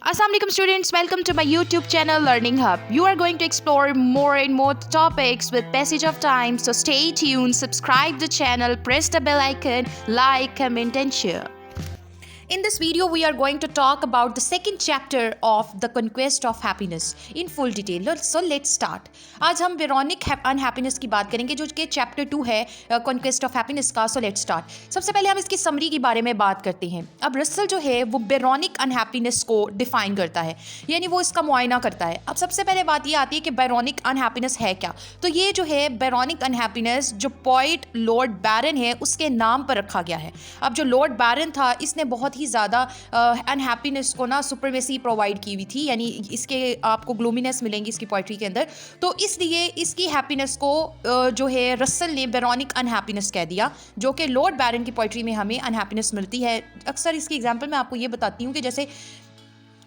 Assalamualaikum students, welcome to my YouTube channel Learning Hub. You are going to explore more and more topics with passage of time, so stay tuned, subscribe the channel, press the bell icon, like, comment and share. In this video, we are going to talk about the second chapter of The Conquest of Happiness in full detail. So let's start. आज हम बेरोनिक unhappiness की बात करेंगे जो कि chapter 2 है conquest of happiness का. So let's start. सबसे पहले हम इसकी समरी के बारे में बात करते हैं. अब रसल जो है वो बेरोनिक अनहैप्पीनेस को डिफाइन करता है, यानी वो इसका मुआयना करता है. अब सबसे पहले बात ये आती है कि बेरोनिक अनहैप्पीनेस है क्या. तो ये जो है बेरोनिक अनहैप्पीनेस जो पोइट लॉर्ड बैरन है उसके नाम पर रखा गया है. अब जो लॉर्ड बैरन था इसने बहुत ही ज़्यादा अनहैप्पीनेस को ना सुपरमेसी प्रोवाइड की हुई थी, यानी इसके आपको ग्लूमीनेस मिलेंगी इसकी पोइट्री के अंदर. तो इसलिए इसकी हैप्पीनेस को जो है रसल ने बेरोनिक अनहैप्पीनेस कह दिया, जो कि लॉर्ड बैरन की पोइट्री में हमें अनहैप्पीनेस मिलती है. अक्सर इसकी एग्जांपल मैं आपको ये बताती हूँ कि जैसे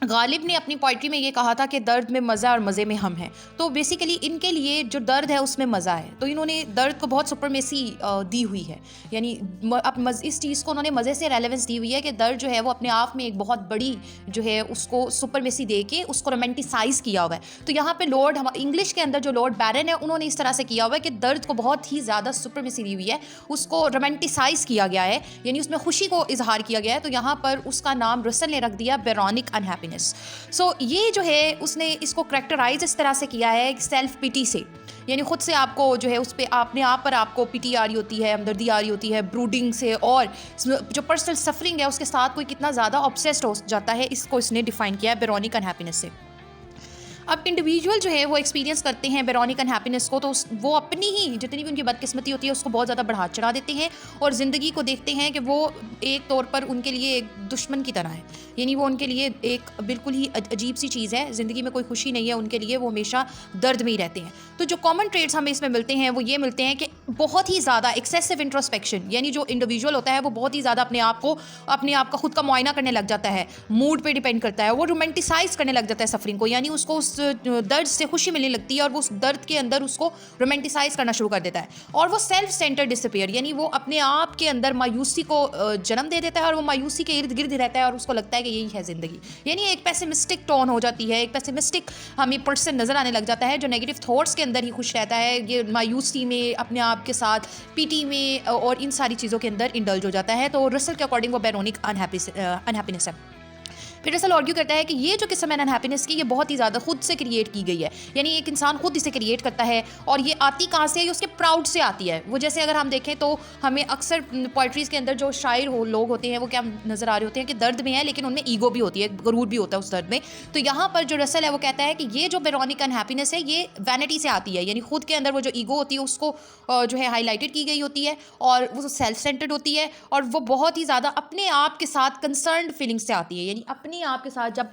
गालिब ने अपनी पोइट्री में ये कहा था कि दर्द में मज़ा और मज़े में हम हैं. तो बेसिकली इनके लिए जो दर्द है उसमें मज़ा है, तो इन्होंने दर्द को बहुत सुपरमेसी दी हुई है, यानी इस चीज़ को उन्होंने मज़े से रेलेवेंस दी हुई है कि दर्द जो है वो अपने आप में एक बहुत बड़ी जो है उसको सुपरमेसी दे के उसको रोमांटिसाइज किया हुआ है. तो यहाँ पे लॉर्ड इंग्लिश के अंदर जो लॉर्ड बैरन है उन्होंने इस तरह से किया हुआ है कि दर्द को बहुत ही ज़्यादा सुपरमेसी दी हुई है, उसको रोमांटिसाइज किया गया है, यानी उसमें खुशी को इजहार किया गया है. तो यहाँ पर उसका नाम रसल ने रख दिया बेरोनिक अनहैप्पीनेस. सो ये जो है उसने इसको करैक्टराइज इस तरह से किया है सेल्फ पिटी से, यानी खुद से आपको जो है उस पर अपने आप पर आपको पिटी आ रही होती है, हमदर्दी आ रही होती है, ब्रूडिंग से, और जो पर्सनल सफरिंग है उसके साथ कोई कितना ज़्यादा ऑब्सेस्ड हो जाता है, इसको इसने डिफाइन किया है बेरोनिक अनहैप्पीनेस से. अब इंडिविजुअल जो है वो एक्सपीरियंस करते हैं बेरोनिक अनहैप्पीनेस को, तो वो अपनी ही जितनी भी उनकी बदकिस्मती होती है उसको बहुत ज़्यादा बढ़ा चढ़ा देते हैं और ज़िंदगी को देखते हैं कि वो एक तौर पर उनके लिए एक दुश्मन की तरह है, यानी वो उनके लिए एक बिल्कुल ही अजीब सी चीज़ है. ज़िंदगी में कोई खुशी नहीं है उनके लिए, वो हमेशा दर्द में ही रहते हैं. तो जो कॉमन ट्रेड्स हमें इसमें मिलते हैं वो ये मिलते हैं कि बहुत ही ज़्यादा एक्सेसिव इंट्रोस्पेक्शन, यानी जो इंडिविजुअल होता है वो बहुत ही ज़्यादा अपने आप का खुद का मुआयना करने लग जाता है, मूड पे डिपेंड करता है, वो रोमांटिसाइज करने लग जाता है सफरिंग को, यानी उसको उस दर्द से खुशी मिलने लगती है और वो उस दर्द के अंदर उसको रोमांटिसाइज करना शुरू कर देता है. और वो सेल्फ सेंटर्ड डिसअपीयर, यानी वो अपने आप के अंदर मायूसी को जन्म दे देता है और वो मायूसी के इर्द गिर्द रहता है और उसको लगता है कि यही है ज़िंदगी, यानी एक पेसिमिस्टिक टोन हो जाती है, एक पेसिमिस्टिक हमें पर्सन नज़र आने लग जाता है जो नेगेटिव थॉट्स के अंदर ही खुश रहता है, ये मायूसी में, अपने आप के साथ पीटी में और इन सारी चीज़ों के अंदर इंडल्ज हो जाता है. तो रसल के अकॉर्डिंग वो बेरोनिक अनहैप्पीनेस है. फिर रसल आर्ग्यू करता है कि ये जो किस्म है अनहैप्पीनेस की ये बहुत ही ज़्यादा खुद से क्रिएट की गई है, यानी एक इंसान खुद इसे क्रिएट करता है और ये आती कहाँ से है, ये उसके प्राउड से आती है. वो जैसे अगर हम देखें तो हमें अक्सर पोइट्रीज़ के अंदर जो शायर लोग होते हैं वो क्या नज़र आ रहे होते हैं कि दर्द में है लेकिन उनमें ईगो भी होती है, गरूर भी होता है उस दर्द में. तो यहाँ पर जो रसल है वो कहता है कि ये जो बेरोनिक अनहैप्पीनेस है ये वैनिटी से आती है, यानी खुद के अंदर वो जो ईगो होती है उसको जो है हाईलाइटेड की गई होती है और वो सेल्फ सेंटर्ड होती है और वो बहुत ही ज़्यादा अपने आप के साथ कंसर्न्ड फीलिंग्स से आती है, यानी अपने आप के साथ जब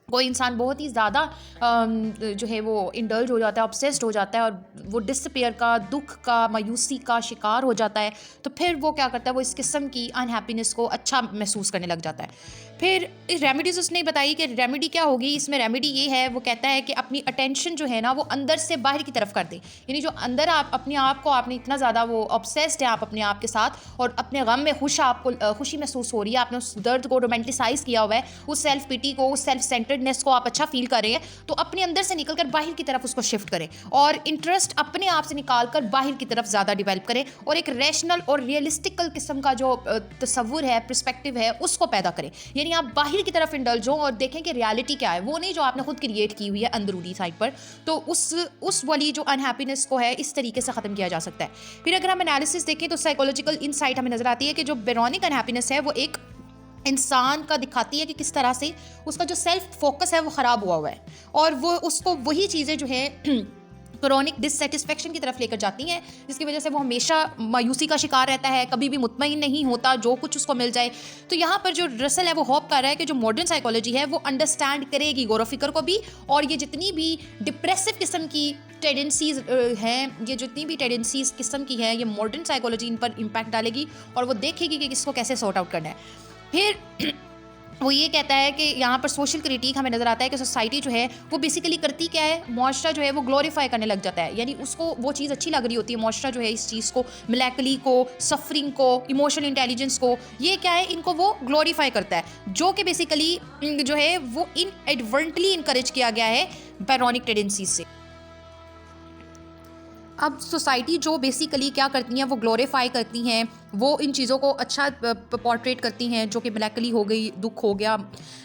कोई इंसान बहुत ही ज़्यादा जो है वो इंडल्ज हो जाता है, ऑब्सेस्ड हो जाता है और वो डिसअपीयर का, दुख का, मायूसी का शिकार हो जाता है, तो फिर वो क्या करता है, वो इस किस्म की अनहैप्पीनेस को अच्छा महसूस करने लग जाता है. फिर रेमेडीज़ उसने बताई कि रेमेडी क्या होगी. इसमें रेमेडी ये है, वो कहता है कि अपनी अटेंशन जो है ना वो अंदर से बाहर की तरफ कर दें, यानी जो अंदर आप अपने आप को आपने इतना ज़्यादा वो ऑब्सेस्ड है आप अपने आप के साथ और अपने गम में आपको खुशी महसूस हो रही है, आपने उस दर्द को रोमांटिसाइज किया हुआ है, उस सेल्फ पिटी को, उस सेल्फ सेंटर्डनेस को आप अच्छा फील कर रहे हैं, तो अपने अंदर से निकल कर बाहर की तरफ उसको शिफ्ट करें और इंटरेस्ट अपने आप से निकाल कर बाहर की तरफ ज़्यादा डिवेल्प करें और एक रैशनल और रियलिस्टिकल किस्म का जो तसव्वुर है, पर्सपेक्टिव है, उसको पैदा करें, यानी आप बाहर की तरफ इंडल्ज हों और देखें कि रियलिटी क्या है, वो नहीं जो आपने खुद क्रिएट की हुई है अंदरूनी साइड पर. तो उस वाली जो अनहैप्पीनेस को है इस तरीके से ख़त्म किया जा सकता है. फिर अगर हम एनालिसिस देखें तो साइकोलॉजिकल इनसाइट हमें नज़र आती है कि जो बेरोनिक अनहैप्पीनेस है वो एक इंसान का दिखाती है कि किस तरह से उसका जो सेल्फ फोकस है वो ख़राब हुआ है और वो उसको वही चीज़ें जो है क्रॉनिक डिससेटिस्फेक्शन की तरफ लेकर जाती हैं, जिसकी वजह से वो हमेशा मायूसी का शिकार रहता है, कभी भी मुतमईन नहीं होता जो कुछ उसको मिल जाए. तो यहाँ पर जो रसल है वो होप कर रहा है कि जो मॉडर्न साइकोलॉजी है वो अंडरस्टैंड करेगी गौर फिक्र को भी और ये जितनी भी डिप्रेसिव किस्म की टेंडेंसीज हैं, ये जितनी भी टेंडेंसीज किस्म की हैं, ये मॉडर्न साइकोलॉजी इन पर इम्पैक्ट डालेगी और वो देखेगी कि इसको कैसे सॉर्ट आउट करना है. फिर वो ये कहता है कि यहाँ पर सोशल क्रिटिक हमें नज़र आता है कि सोसाइटी जो है वो बेसिकली करती क्या है, मुआशरा जो है वो ग्लोरीफाई करने लग जाता है, यानी उसको वो चीज़ अच्छी लग रही होती है, मुआशरा जो है इस चीज़ को, मिलैकली को, सफरिंग को, इमोशनल इंटेलिजेंस को, ये क्या है, इनको वो ग्लोरीफाई करता है, जो कि बेसिकली जो है वो इनएडवर्टेंटली इनकरेज किया गया है बैरोनिक टेंडेंसीज से। अब सोसाइटी जो बेसिकली क्या करती हैं, वो ग्लोरीफाई करती हैं, वो इन चीज़ों को अच्छा पोर्ट्रेट करती हैं, जो कि मेलैंकोली हो गई, दुख हो गया,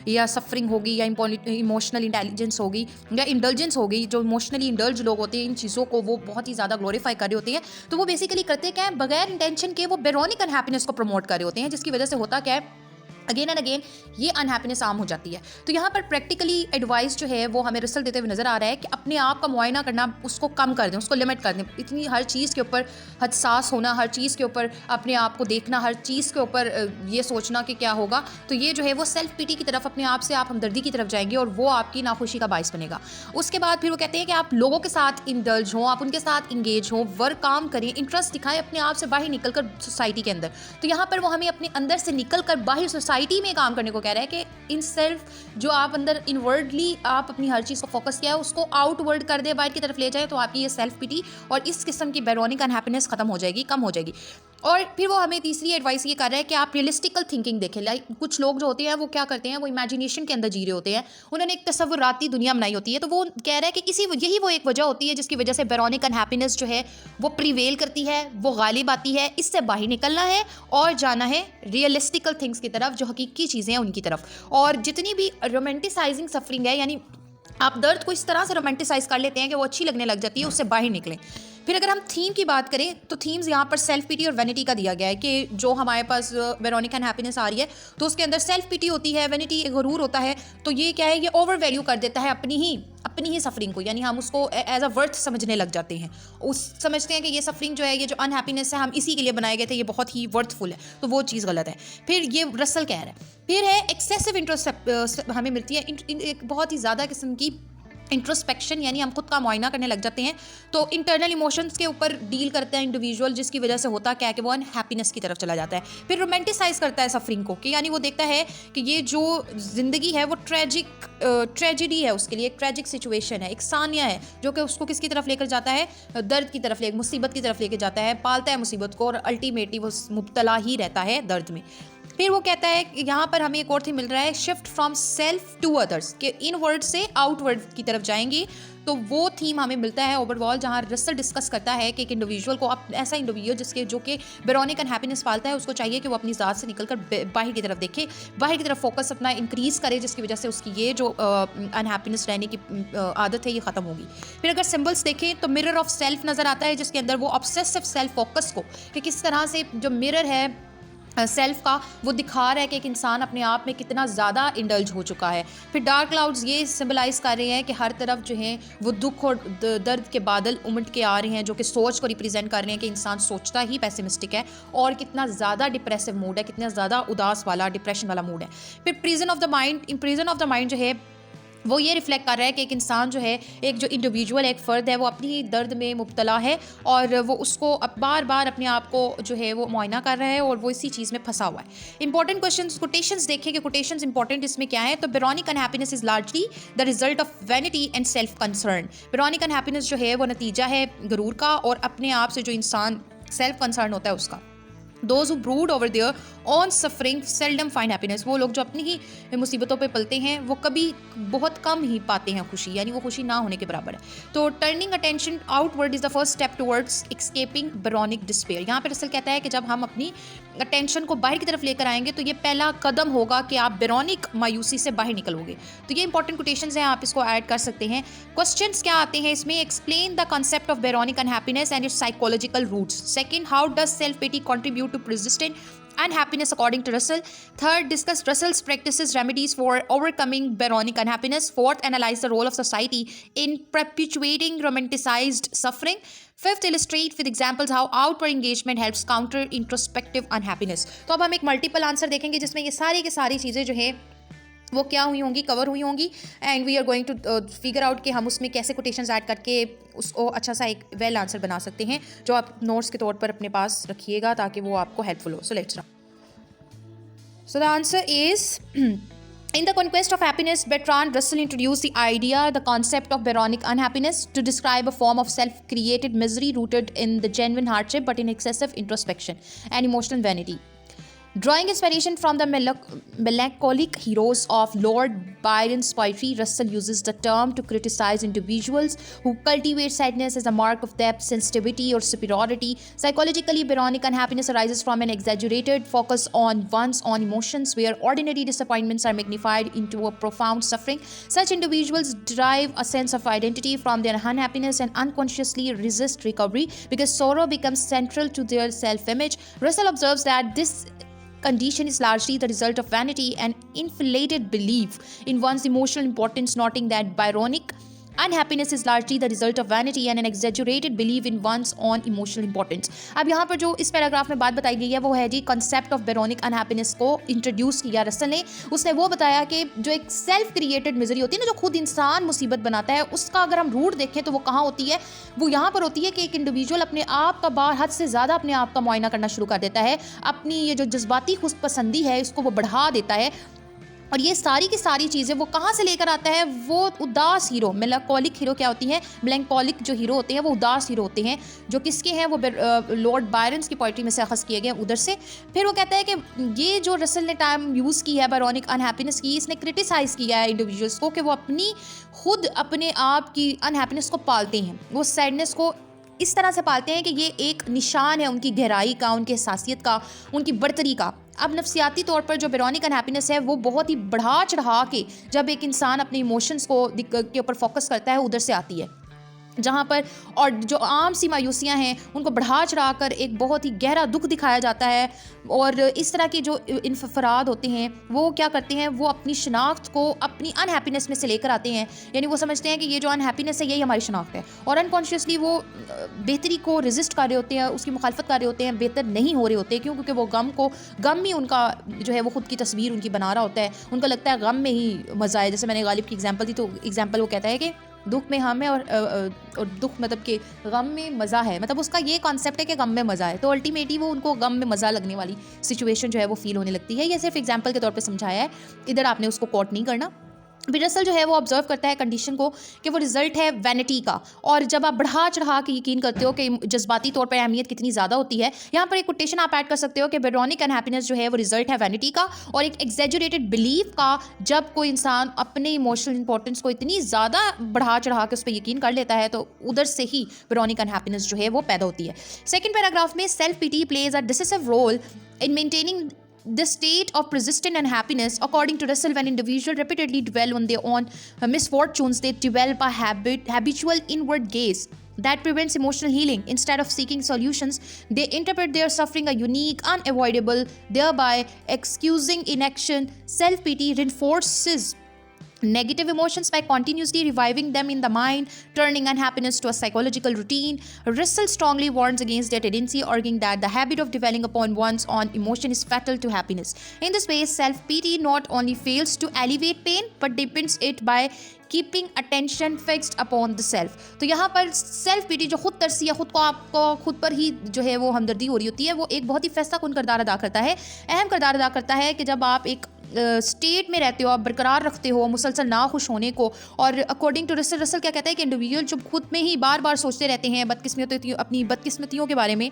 या सफरिंग होगी, या इमोशनल इंटेलिजेंस होगी, या इंडल्जेंस होगी। जो इमोशनली इंडल्ज लोग होते हैं इन चीज़ों को वो बहुत ही ज़्यादा ग्लोरीफाई कर रहे होते हैं। तो वो बेसिकली करते क्या है, बगैर इंटेंशन के वो बेरोनिक अनहैप्पीनेस को प्रमोट कर रहे होते हैं, जिसकी वजह से होता क्या है, अगेन एंड अगेन ये अनहैप्पीनेस आम हो जाती है। तो यहाँ पर प्रैक्टिकली एडवाइस जो है वो हमें रिजल्ट देते हुए नजर आ रहा है कि अपने आप का मुआयना करना, उसको कम कर दें, उसको लिमिट कर दें। इतनी हर चीज़ के ऊपर हसास होना, हर चीज़ के ऊपर अपने आप को देखना, हर चीज़ के ऊपर ये सोचना कि क्या होगा, तो ये जो है वो सेल्फ पिटी की तरफ, अपने आप से आप हमदर्दी की तरफ जाएंगे और वो आपकी नाखुशी का बायस बनेगा। उसके बाद फिर वो कहते हैं कि आप लोगों के साथ इंडल्ज हों, आप उनके साथ इंगेज हों, वर्क काम करें, इंटरेस्ट दिखाएं अपने आप से बाहर निकल कर सोसाइटी के अंदर। तो यहाँ पर वो हमें अपने अंदर से निकल कर बाहर सोसाइटी में काम करने को कह रहा है कि इन सेल्फ जो आप अंदर इनवर्डली आप अपनी हर चीज़ को फोकस किया है उसको आउटवर्ड कर दे, बाहर की तरफ ले जाए, तो आपकी ये सेल्फ पिटी और इस किस्म की बैरोनिक अनहैप्पीनेस खत्म हो जाएगी, कम हो जाएगी। और फिर वो हमें तीसरी एडवाइस ये कर रहा है कि आप रियलिस्टिकल थिंकिंग देखें। लाइक कुछ लोग जो होते हैं वो क्या करते हैं, वो इमेजिनेशन के अंदर जी रहे होते हैं, उन्होंने एक तसव्वुराती दुनिया बनाई होती है। तो वो कह रहा है कि यही वो एक वजह होती है जिसकी वजह से बैरोनिक अनहैप्पीनेस जो है वो प्रिवेल करती है, वो गालिब आती है। इससे बाहर निकलना है और जाना है रियलिस्टिकल थिंग्स की तरफ, जो हकीकी चीज़ें हैं उनकी तरफ। और जितनी भी रोमांटिसाइजिंग सफरिंग है, यानी आप दर्द को इस तरह से रोमांटिसाइज कर लेते हैं कि वो अच्छी लगने लग जाती है, उससे बाहर निकलें। फिर अगर हम थीम की बात करें तो थीम्स यहाँ पर सेल्फ पिटी और वैनिटी का दिया गया है कि जो हमारे पास बैरोनिक अनहैप्पीनेस आ रही है तो उसके अंदर सेल्फ पिटी होती है, वैनिटी गुरूर होता है। तो ये क्या है, ये ओवर वैल्यू कर देता है अपनी ही सफरिंग को, यानी हम उसको एज अ वर्थ समझने लग जाते हैं। समझते हैं कि ये सफरिंग जो है, ये जो अनहैप्पीनेस है, हम इसी के लिए बनाए गए थे, ये बहुत ही वर्थफुल है, तो वो चीज़ गलत है। फिर ये रसल कह रहा है। फिर है एक्सेसिव इंट्रोस्पेक्ट, हमें मिलती है एक बहुत ही ज़्यादा किस्म की इंट्रोस्पेक्शन, यानी हम खुद का मुआयना करने लग जाते हैं। तो इंटरनल इमोशंस के ऊपर डील करता है इंडिविजुअल, जिसकी वजह से होता क्या है कि वो अनहैप्पीनेस की तरफ चला जाता है। फिर रोमांटिसाइज करता है सफरिंग को, कि यानी वो देखता है कि ये जो ज़िंदगी है वो ट्रेजिडी है, उसके लिए एक ट्रेजिक सिचुएशन है, एक सानिया है, जो कि उसको किसकी तरफ लेकर जाता है, दर्द की तरफ, मुसीबत की तरफ लेकर जाता है, पालता है मुसीबत को और अल्टीमेटली वो मुब्तला ही रहता है दर्द में। फिर वो कहता है कि यहाँ पर हमें एक और थीम मिल रहा है, shift from self to others, के इनवर्ड से आउटवर्ड की तरफ जाएंगे। तो वो थीम हमें मिलता है ओवरऑल, जहाँ रसल डिस्कस करता है कि एक इंडिविजुअल को, अब ऐसा इंडिविजुअल जो कि बैरोनिक अनहैप्पीनेस पालता है, उसको चाहिए कि वो अपनी ज़ात से निकलकर बाहर की तरफ देखे, बाहर की तरफ फोकस अपना इंक्रीज़ करे, जिसकी वजह से उसकी ये जो अनहैप्पीनेस रहने की आदत है ये ख़त्म होगी। फिर अगर सिम्बल्स देखें तो मिरर ऑफ सेल्फ नज़र आता है, जिसके अंदर वो ऑब्सेसिव सेल्फ फोकस को, कि किस तरह से जो मिरर है सेल्फ का, वो दिखा रहा है कि एक इंसान अपने आप में कितना ज़्यादा इंडल्ज हो चुका है। फिर डार्क क्लाउड्स ये सिंबलाइज कर रहे हैं कि हर तरफ जो है वो दुख और दर्द के बादल उमड़ के आ रहे हैं, जो कि सोच को रिप्रेजेंट कर रहे हैं कि इंसान सोचता ही पेसिमिस्टिक है और कितना ज़्यादा डिप्रेसिव मूड है, कितना ज़्यादा उदास वाला, डिप्रेशन वाला मूड है। फिर प्रिजन ऑफ द माइंड जो है वो ये रिफ्लेक्ट कर रहा है कि एक इंसान जो है, एक जो इंडिविजुअल, एक फ़र्द है, वो अपनी ही दर्द में मुब्तला है और वो उसको बार बार अपने आप को जो है वो मुआयना कर रहा है और वो इसी चीज़ में फंसा हुआ है। इंपॉर्टेंट क्वेश्चंस, कोटेशंस देखें कि कोटेशंस इंपॉर्टेंट इसमें क्या है। तो Byronic unhappiness is largely the result of vanity and self concern. Byronic unhappiness जो है वो नतीजा है गुरूर का और अपने आप से जो इंसान सेल्फ कंसर्न होता है उसका। Those who brood over their own suffering seldom find happiness। वो लोग जो अपनी ही मुसीबतों पे पलते हैं वो कभी बहुत कम ही पाते हैं खुशी, यानी वो खुशी ना होने के बराबर है। तो turning attention outward is the first step towards escaping Byronic despair. यहाँ पे रसल कहता है कि जब हम अपनी अटेंशन को बाहर की तरफ लेकर आएंगे तो ये पहला कदम होगा कि आप बैरोनिक मायूसी से बाहर निकलोगे। तो ये इंपॉर्टेंट कोटेशंस हैं, आप इसको ऐड कर सकते हैं। क्वेश्चंस क्या आते हैं इसमें, explain the concept of Byronic unhappiness and its psychological roots. Second, how does self pity contribute to persistent unhappiness according to Russell. Third, discuss Russell's practices remedies for overcoming Byronic unhappiness. Fourth, analyze the role of society in perpetuating romanticized suffering. Fifth, illustrate with examples how outward engagement helps counter introspective unhappiness. तो अब हम एक multiple answer देखेंगे जिसमें ये सारी की सारी चीज़ें जो है वो क्या हुई होंगी, कवर हुई होंगी, and we are going to figure out कि हम उसमें कैसे कोटेशंस ऐड करके उसको अच्छा सा एक वेल आंसर बना सकते हैं, जो आप नोट्स के तौर पर अपने पास रखिएगा ताकि वो आपको हेल्पफुल हो। So let's so the answer is In The Conquest of Happiness, Bertrand Russell introduced the concept of Byronic unhappiness to describe a form of self-created misery rooted in the genuine hardship but in excessive introspection and emotional vanity. Drawing inspiration from the melancholic heroes of Lord Byron's poetry, Russell uses the term to criticize individuals who cultivate sadness as a mark of depth, sensitivity, or superiority. Psychologically, Byronic unhappiness arises from an exaggerated focus on one's own emotions, where ordinary disappointments are magnified into a profound suffering. Such individuals derive a sense of identity from their unhappiness and unconsciously resist recovery because sorrow becomes central to their self-image. Russell observes that this condition is largely the result of vanity and inflated belief in one's emotional importance, noting that Byronic unhappiness is largely the result of vanity and an exaggerated belief in one's own emotional importance. अब यहाँ पर जो इस paragraph में बात बताई गई है वो है जी कंसेप्ट ऑफ बेरोनिक अनहैप्पीनेस को इंट्रोड्यूस किया रसल ने। उसने वो बताया कि जो एक सेल्फ क्रिएटेड मिजरी होती है ना, जो खुद इंसान मुसीबत बनाता है, उसका अगर हम रूट देखें तो वो कहाँ होती है, वो यहाँ पर होती है कि एक इंडिविजुअल अपने आप का बाहर हद से ज़्यादा अपने आप का मुआयना करना शुरू कर देता है, अपनी ये जो जज्बाती खुदपसंदी है इसको वो बढ़ा देता है। और ये सारी की सारी चीज़ें वो कहाँ से लेकर आता है, वो उदास हीरो, मेलांकोलिक हीरो क्या होती हैं, मेलांकोलिक जो हीरो होते हैं वो उदास हीरो होते हैं, जो किसके हैं, वो लॉर्ड बायरन्स की पोइट्री में से अखज़ किए गए उधर से। फिर वो कहता है कि ये जो रसल ने टाइम यूज़ की है बायरोनिक अनहैप्पीनेस की, इसने क्रिटिसाइज़ किया है इंडिविजुअल्स को कि वो अपनी खुद अपने आप की अनहैप्पीनेस को पालते हैं, वो सैडनेस को इस तरह से पालते हैं कि ये एक निशान है उनकी गहराई का, उनकी हसासियत का, उनकी बर्तरी का। अब नफ्सियाती तौर पर जो बेरोनिक अनहैप्पीनेस है वो बहुत ही बढ़ा चढ़ा के जब एक इंसान अपने इमोशंस को के ऊपर फोकस करता है उधर से आती है, जहाँ पर और जो आम सी मायूसियाँ हैं उनको बढ़ा चढ़ा कर एक बहुत ही गहरा दुख दिखाया जाता है। और इस तरह के जो इनफराद होते हैं वो क्या करते हैं, वो अपनी शनाख्त को अपनी अनहैप्पीनेस में से लेकर आते हैं, यानी वो समझते हैं कि ये जो अनहैप्पीनेस है यही हमारी शनाख्त है, और अनकॉन्शियसली वो बेहतरी को रेजिस्ट कर रहे होते हैं, उसकी मुखालफत कर रहे होते हैं, बेहतर नहीं हो रहे होते, क्यों? क्योंकि वो गम ही उनका जो है वो खुद की तस्वीर उनकी बना रहा होता है, उनका लगता है गम में ही मज़ा है। जैसे मैंने गालिब की एग्जाम्पल दी, तो एग्जाम्पल वो कहता है कि दुख में हम है और दुख मतलब कि गम में मज़ा है, मतलब उसका ये कॉन्सेप्ट है कि गम में मज़ा है, तो अल्टीमेटली वो उनको गम में मज़ा लगने वाली सिचुएशन जो है वो फील होने लगती है। ये सिर्फ एग्जांपल के तौर पे समझाया है, इधर आपने उसको कोट नहीं करना। रसल जो है वो ऑब्जर्व करता है कंडीशन को कि वो रिजल्ट है वैनिटी का, और जब आप बढ़ा चढ़ा के यकीन करते हो कि जज्बाती तौर पर अहमियत कितनी ज़्यादा होती है, यहाँ पर एक कोटेशन आप ऐड कर सकते हो कि बेरोनिक अनहैप्पीनेस जो है वो रिजल्ट है वैनिटी का और एक एग्जेजरेटेड बिलीफ का। जब कोई इंसान अपने इमोशनल इंपॉर्टेंस को इतनी ज़्यादा बढ़ा चढ़ा के उस पर यकीन कर लेता है तो उधर से ही बेरोनिक अनहैप्पीनेस जो है वो पैदा होती है। सेकेंड पैराग्राफ में self pity plays a decisive role in maintaining the state of persistent unhappiness. According to Russell, when individuals repeatedly dwell on their own misfortunes, they develop a habitual inward gaze that prevents emotional healing. Instead of seeking solutions, they interpret their suffering as unique, unavoidable, thereby excusing inaction. Self-pity reinforces negative emotions by continuously reviving them in the mind, turning unhappiness to a psychological routine. Russell strongly warns against their tendency, arguing that the habit of dwelling upon one's own emotion is fatal to happiness. In this way, self-pity not only fails to alleviate pain, but deepens it by keeping attention fixed upon the self. तो यहाँ पर self PT जो खुद तरसी या खुद को आपको खुद पर ही जो है वो हमदर्दी हो रही होती है, वो एक बहुत ही फैसला कुन किरदार अदा करता है, अहम किरदार अदा करता है कि जब आप एक स्टेट में रहते हो, आप बरकरार रखते हो मुसलसल ना खुश होने को। और अकॉर्डिंग टू रसल क्या कहता है कि इंडिविजुअल जो खुद में ही बार बार सोचते रहते हैं अपनी बदकिस्मतियों के बारे में,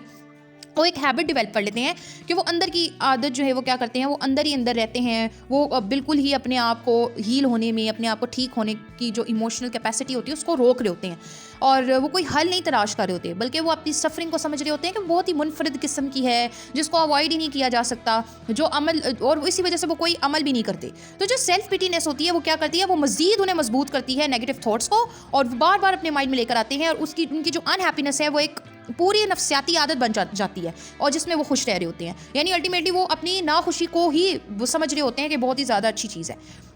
वो एक हैबिट डेवलप कर लेते हैं कि वो अंदर की आदत जो है वो क्या करते हैं, वो अंदर ही अंदर रहते हैं, वो बिल्कुल ही अपने आप को हील होने में, अपने आप को ठीक होने की जो इमोशनल कैपेसिटी होती है उसको रोक रहे होते हैं, और वो कोई हल नहीं तलाश कर रहे होते, बल्कि वो अपनी सफरिंग को समझ रहे होते हैं कि बहुत ही मुनफरिद किस्म की है जिसको अवॉइड ही नहीं किया जा सकता, जो अमल, और इसी वजह से वो कोई अमल भी नहीं करते। तो जो सेल्फ पिटीनेस होती है वो क्या करती है, वो मजीद उन्हें मजबूत करती है नेगेटिव थॉट्स को, और बार बार अपने माइंड में लेकर आते हैं, और उनकी जो अनहैप्पीनेस है वो एक पूरी नफ्सियाती आदत बन जाती है, और जिसमें वो खुश रह रहे होते हैं, यानी अल्टीमेटली वो अपनी नाखुशी को ही वो समझ रहे होते हैं कि बहुत ही ज़्यादा अच्छी चीज़ है।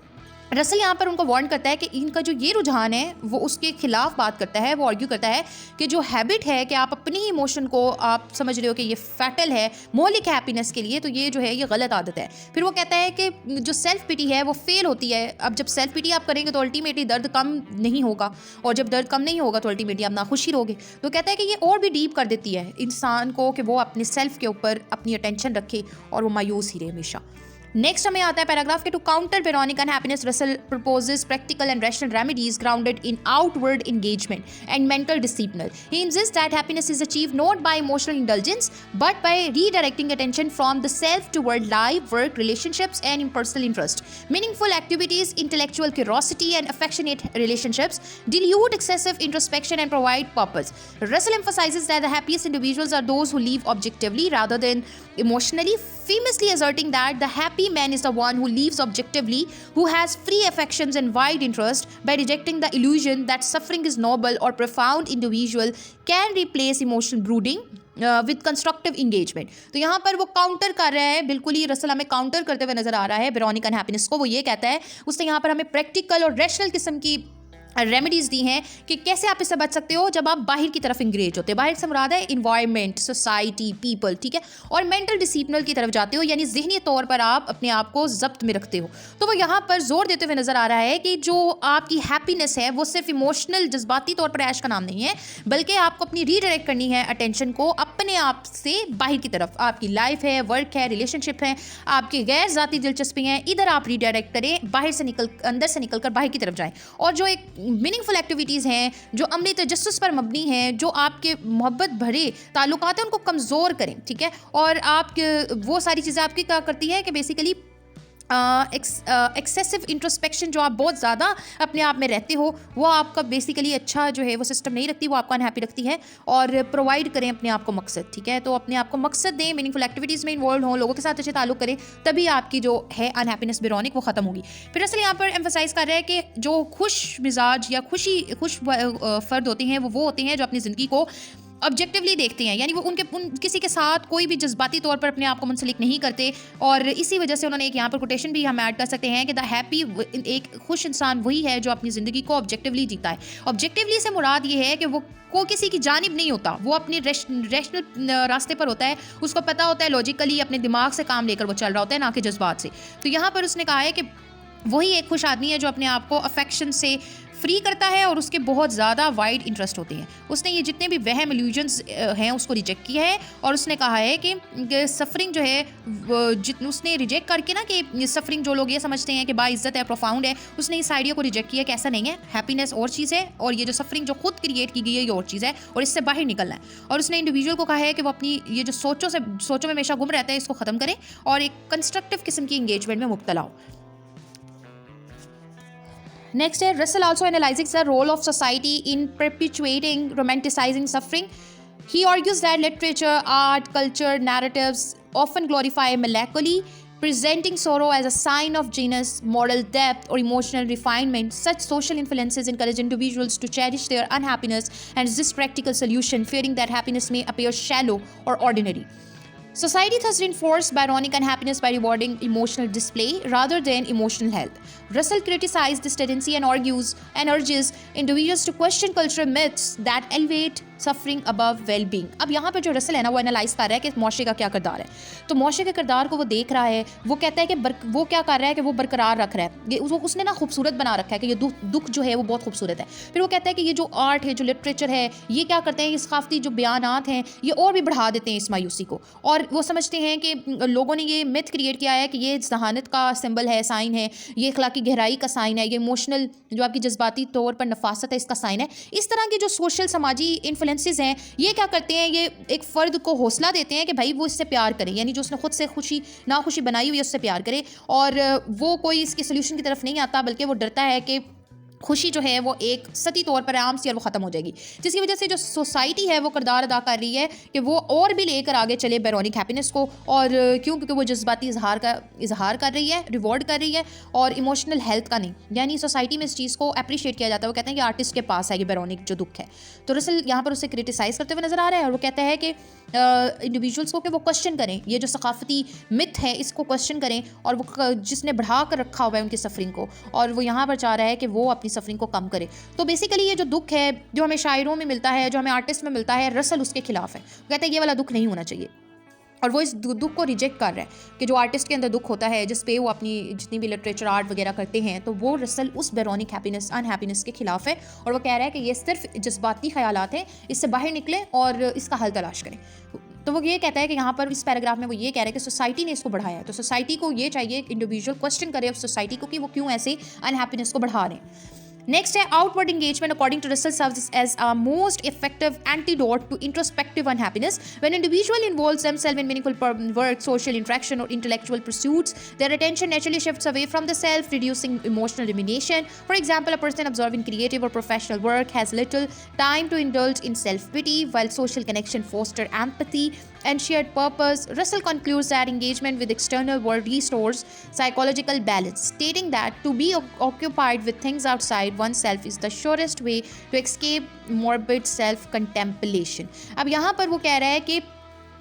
रसल यहाँ पर उनको वार्न करता है कि इनका जो ये रुझान है वो उसके खिलाफ बात करता है, वो आर्ग्यू करता है कि जो हैबिट है कि आप अपनी ही इमोशन को आप समझ रहे हो कि ये फैटल है मौलिक हैप्पीनेस के लिए, तो ये जो है ये गलत आदत है। फिर वो कहता है कि जो सेल्फ पिटी है वो फेल होती है। अब जब सेल्फ पिटी आप करेंगे तो अल्टीमेटली दर्द कम नहीं होगा, और जब दर्द कम नहीं होगा तो अल्टीमेटली आप नाखुश ही रहोगे। तो कहता है कि ये और भी डीप कर देती है इंसान को कि वो अपने सेल्फ के ऊपर अपनी अटेंशन रखे और वो मायूस ही रहे हमेशा। नेक्स्ट हमें आता है पैराग्राफ के to counter Byronic unhappiness Russell proposes practical and rational remedies grounded in outward engagement and mental discipline. He insists that happiness is achieved not by emotional indulgence but by redirecting attention from the self toward life, work, relationships, and impersonal interest. Meaningful activities, intellectual curiosity, and affectionate relationships dilute excessive introspection and provide purpose. Russell emphasizes that the happiest individuals are those who live objectively rather than emotionally, famously asserting that the happy man is the one who lives objectively, who has free affections and wide interest, by rejecting the illusion that suffering is noble or profound individual can replace emotional brooding with constructive engagement. तो यहाँ पर वो counter कर रहा है, बिल्कुल ही Russell हमें counter करते हुए नजर आ रहा है बेरोनिक अनहैप्पीनेस को। वो ये कहता है, उसने यहाँ पर हमें प्रैक्टिकल और रैशनल किस्म की रेमेडीज दी हैं कि कैसे आप इससे बच सकते हो जब आप बाहर की तरफ इंगेज होते हो। बाहर से मुराद है इन्वायरमेंट, सोसाइटी, पीपल, ठीक है, और मेंटल डिसिप्लिन की तरफ जाते हो, यानी ज़हनी तौर पर आप अपने आप को जब्त में रखते हो। तो वो यहाँ पर जोर देते हुए नजर आ रहा है कि जो आपकी हैप्पीनेस है वो सिर्फ इमोशनल जज्बाती तौर पर ऐश का नाम नहीं है, बल्कि आपको अपनी रीडायरेक्ट करनी है अटेंशन को अपने आप से बाहर की तरफ। आपकी लाइफ है, वर्क है, रिलेशनशिप है, आपकी गैर ज़ाती दिलचस्पी हैं, इधर आप रीडायरेक्ट करें, बाहर से निकल अंदर से निकल कर बाहर की तरफ जाएं। और जो एक मीनिंगफुल एक्टिविटीज़ हैं, जो अमली तजस्सुस पर मबनी हैं, जो आपके मोहब्बत भरे ताल्लुकात हैं उनको कमज़ोर करें, ठीक है। और आप वो सारी चीज़ें आपकी क्या करती है कि बेसिकली एक्सेसिव इंट्रोस्पेक्शन, जो आप बहुत ज़्यादा अपने आप में रहते हो, वो आपका बेसिकली अच्छा जो है वो सिस्टम नहीं रखती, वो आपको अनहैप्पी रखती है। और प्रोवाइड करें अपने आप को मकसद, ठीक है, तो अपने आप को मकसद दें, मीनिंगफुल एक्टिविटीज़ में इन्वॉल्व हों, लोगों के साथ अच्छे ताल्लुक करें, तभी आपकी जो है अनहैप्पीनेस बेरोनिक वो ख़त्म होगी। फिर असल यहाँ पर एम्फसाइज कर रहा है कि जो खुश मिजाज या खुश फ़र्द होते हैं वो होते हैं जो अपनी ज़िंदगी को ऑब्जेक्टिवली देखते हैं, यानी वो किसी के साथ कोई भी जज्बाती तौर पर अपने आप को मुंसलिक नहीं करते। और इसी वजह से उन्होंने एक यहाँ पर कोटेशन भी हम ऐड कर सकते हैं कि द हैप्पी, एक खुश इंसान वही है जो अपनी ज़िंदगी को ऑब्जेक्टिवली जीता है। ऑब्जेक्टिवली से मुराद ये है कि वो किसी की जानिब नहीं होता, वो अपनी रैशनल रास्ते पर होता है, उसको पता होता है लॉजिकली अपने दिमाग से काम लेकर वो चल रहा होता है, ना कि जज्बात से। तो यहाँ पर उसने कहा है कि वही एक खुश आदमी है जो अपने आप को अफेक्शन से फ्री करता है और उसके बहुत ज़्यादा वाइड इंटरेस्ट होते हैं। उसने ये जितने भी वहम इल्यूजन्स हैं उसको रिजेक्ट किया है और उसने कहा है कि सफरिंग जो है उसने रिजेक्ट करके ना कि सफरिंग जो लोग ये समझते हैं कि बाइज्जत है, प्रोफाउंड है, उसने इस आइडिया को रिजेक्ट किया कि ऐसा नहीं है। हैप्पीनेस और चीज़ है और ये जो सफरिंग जो खुद क्रिएट की गई है ये और चीज़ है और इससे बाहर निकलना है। और उसने इंडिविजुअल को कहा है कि वो अपनी ये जो सोचों में हमेशा गुम रहता है इसको ख़त्म करें और एक कंस्ट्रक्टिव किस्म की इंगेजमेंट में मुब्तला हो। Next, Russell also analyzes the role of society in perpetuating romanticizing suffering. He argues that literature, art, culture, narratives often glorify melancholy, presenting sorrow as a sign of genius, moral depth, or emotional refinement. Such social influences encourage individuals to cherish their unhappiness and resist practical solution, fearing that happiness may appear shallow or ordinary. Society thus reinforces Byronic unhappiness by rewarding emotional display rather than emotional health. Russell criticized this tendency and urges individuals to question cultural myths that elevate suffering above well-being. अब यहाँ पर जो Russell है ना वो analyse कर रहा है कि मुआशरे का क्या किरदार है। तो मुआशरे के किरदार को वो देख रहा है, वो कहता है कि वो क्या कर रहा है कि वो बरकरार रख रहा है, उसने ना खूबसूरत बना रखा है कि ये दुख जो है वो बहुत खूबसूरत है। फिर वो कहता है कि ये जो आर्ट है, जो लिटरेचर है, ये क्या करते हैं, ये सकाफती जो बयानात हैं ये और भी बढ़ा देते हैं इस मायूसी को। और वो समझते हैं कि लोगों ने ये मिथ क्रिएट किया है कि ये जहानत का सिंबल है, साइन है, ये अखलाकी गहराई का साइन है, ये इमोशनल जो आपकी जज्बाती तौर पर नफासत है इसका साइन है। इस तरह की जो सोशल समाजी इन्फ्लुएंसेस हैं ये क्या करते हैं, ये एक फ़र्द को हौसला देते हैं कि भाई वो इससे प्यार करे, यानी जो उसने खुद से नाखुशी बनाई हुई है उससे प्यार करे। और वो कोई इसके सोल्यूशन की तरफ नहीं आता बल्कि वो डरता है कि खुशी जो है वो एक सती तौर पर आम सी और वो ख़त्म हो जाएगी, जिसकी वजह से जो सोसाइटी है वो किरदार अदा कर रही है कि वो और भी लेकर आगे चले बैरोनिक हैप्पीनेस को। और क्योंकि वो जज्बाती इजहार कर रही है, रिवॉर्ड कर रही है और इमोशनल हेल्थ का नहीं, यानी सोसाइटी में इस चीज़ को अप्रिशिएट किया जाता है। वो कहते हैं कि आर्टिस्ट के पास है ये बैरोनिक जो दुख है। तो रसल यहाँ पर उसे क्रिटिसाइज़ करते हुए नज़र आ रहा है और वो कहता है कि इंडिविजुअल्स को कि वो क्वेश्चन करें, ये जो सकाफती मिथ है इसको क्वेश्चन करें और वो जिसने बढ़ा कर रखा हुआ है उनकी सफरिंग को, और वो यहाँ पर चाह रहा है कि वो अपनी सफरिंग को कम करे। तो बेसिकली ये जो दुख है जो हमें शायरों में मिलता है, जो हमें आर्टिस्ट में मिलता है, रसल उसके खिलाफ है। वो कहता है ये वाला दुख नहीं होना चाहिए और वो इस दुख को रिजेक्ट कर रहा है कि जो आर्टिस्ट के अंदर दुख होता है जिस पे वो अपनी जितनी भी लिटरेचर आर्ट वगैरह करते हैं, तो वो रसल उस बैरोनिक हैप्पीनेस अनहैप्पीनेस के खिलाफ है। और वो कह रहा है कि ये सिर्फ जज्बाती ख्यालात हैं, इससे बाहर निकलें और इसका हल तलाश करें। तो वो ये कहता है कि यहाँ पर इस पैराग्राफ में वो ये कह रहा है कि सोसाइटी ने इसको बढ़ाया है, तो सोसाइटी को ये चाहिए कि इंडिविजुअल क्वेश्चन करे सोसाइटी को कि वो क्यों ऐसे अनहैप्पीनेस को बढ़ा रहे हैं। नेक्स्ट है outward engagement according to Russell serves as a most effective antidote to introspective unhappiness when individual involves themselves in meaningful work, social interaction और intellectual pursuits, their attention naturally shifts away from the self, reducing emotional rumination. For example, a person observing creative or professional work has little time to indulge in self-pity, while social connection fosters empathy and shared purpose. Russell concludes that engagement with external world restores psychological balance, stating that to be occupied with things outside oneself is the surest way to escape morbid self-contemplation. अब यहाँ पर वो कह रहा है कि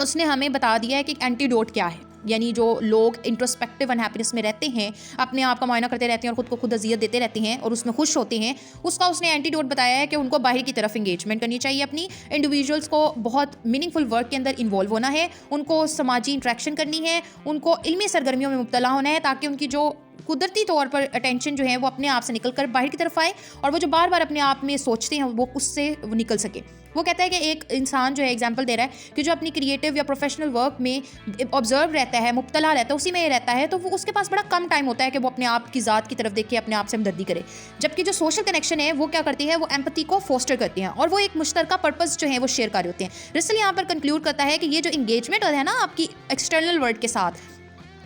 उसने हमें बता दिया है कि एंटीडोट क्या है, यानी जो लोग इंट्रोस्पेक्टिव अनहैप्पीनेस में रहते हैं, अपने आप का मुआयना करते रहते हैं और खुद को खुद अजियत देते रहते हैं और उसमें खुश होते हैं, उसका उसने एंटीडोट बताया है कि उनको बाहर की तरफ इंगेजमेंट करनी चाहिए। अपनी इंडिविजुअल्स को बहुत मीनिंगफुल वर्क के अंदर इन्वॉल्व होना है, उनको समाजी इंट्रैक्शन करनी है, उनको इल्मी सरगर्मियों में मुब्तला होना है, ताकि उनकी जो कुदरती तौर पर अटेंशन जो है वो अपने आप से निकल कर बाहर की तरफ आए और वो जो बार बार अपने आप में सोचते हैं वो उससे वो निकल सके। वो कहता है कि एक इंसान जो है, एग्जांपल दे रहा है कि जो अपनी क्रिएटिव या प्रोफेशनल वर्क में ऑब्जर्व रहता है, मुब्तला रहता है, उसी में रहता है, तो वो उसके पास बड़ा कम टाइम होता है कि वो अपने आप की ज़ात की तरफ देखे, अपने आप से हमदर्दी करे। जबकि जो सोशल कनेक्शन है वो क्या करती है, वो एम्पैथी को फोस्टर करती हैं और वो एक मुश्तरका पर्पस जो है वो शेयर कर रहे होते हैं। रसल यहाँ पर कंक्लूड करता है कि ये जो इंगेजमेंट है ना आपकी एक्सटर्नल वर्ल्ड के साथ,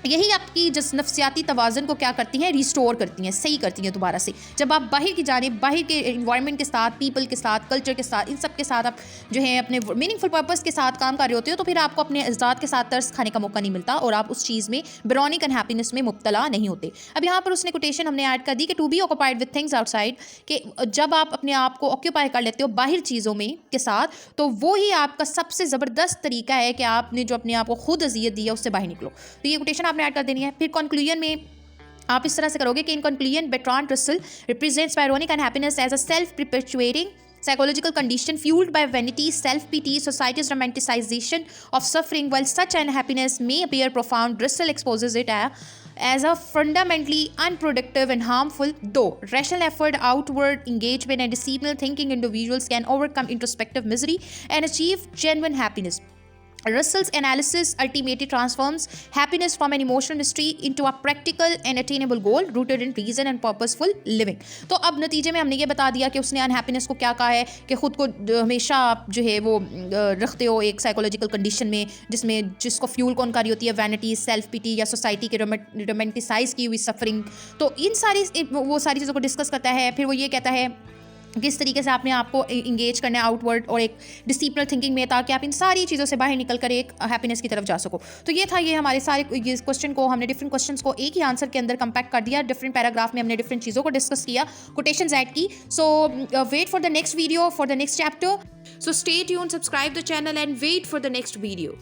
यही आपकी जिस नफ्सियाती तवाज़ुन को क्या करती हैं, रिस्टोर करती हैं, सही करती हैं दोबारा से। जब आप बाहर की जानिब, बाहर के इन्वायरमेंट के साथ, पीपल के साथ, कल्चर के साथ, इन सब के साथ आप जो है अपने मीनिंगफुल पर्पस के साथ काम कर रहे होते हो, तो फिर आपको अपने ज़ात के साथ तरस खाने का मौका नहीं मिलता और आप उस चीज़ में ब्रोनिक अनहैप्पीनेस में मुब्तला नहीं होते। अब यहाँ पर उसने कोटेशन हमने ऐड कर दी कि to be occupied with things outside, कि जब आप अपने आप को ऑक्यूपाई कर लेते हो बाहर चीज़ों में के साथ, तो वो ही आपका सबसे ज़बरदस्त तरीका है कि आपने जो अपने आप को खुद अजियत दी है उससे बाहर निकलो। तो ये कोटेशन आपने ऐड कर देनी है। फिर कंक्लूजन में आप इस तरह से करोगे कि in conclusion Bertrand Russell represents Byronic unhappiness as a self perpetuating psychological condition fueled by vanity, self-pity, society's romanticization of suffering. While such unhappiness may appear profound, Russell exposes it as a fundamentally unproductive and harmful, though rational effort, outward engagement, and disciplined thinking individuals can overcome introspective misery and achieve genuine happiness. Russell's analysis ultimately transforms happiness from an emotional mystery into a practical and attainable goal rooted in reason and purposeful living. तो अब नतीजे में हमने ये बता दिया कि उसने अनहैप्पीनेस को क्या कहा है कि खुद को हमेशा आप जो है वो रखते हो एक साइकोलॉजिकल कंडीशन में जिसको फ्यूल कौन कर रही होती है, वैनिटी, सेल्फ पिटी या सोसाइटी के रोमांटिसाइज की हुई सफरिंग। तो इन वो सारी चीज़ों को डिस्कस करता है। फिर वो ये कहता है किस तरीके से आपने आपको इंगेज करना है आउटवर्ड और एक डिसिप्लिन थिंकिंग में, ताकि आप इन सारी चीज़ों से बाहर निकल कर एक हैप्पीनेस की तरफ जा सको। तो ये था, ये हमारे सारे ये क्वेश्चन को हमने डिफरेंट क्वेश्चंस को एक ही आंसर के अंदर कंपैक्ट कर दिया। डिफरेंट पैराग्राफ में हमने डिफरेंट चीज़ों को डिस्कस किया, कोटेशंस ऐड की। So wait for the next video for the next chapter. So stay tuned, subscribe the channel and wait for the next video.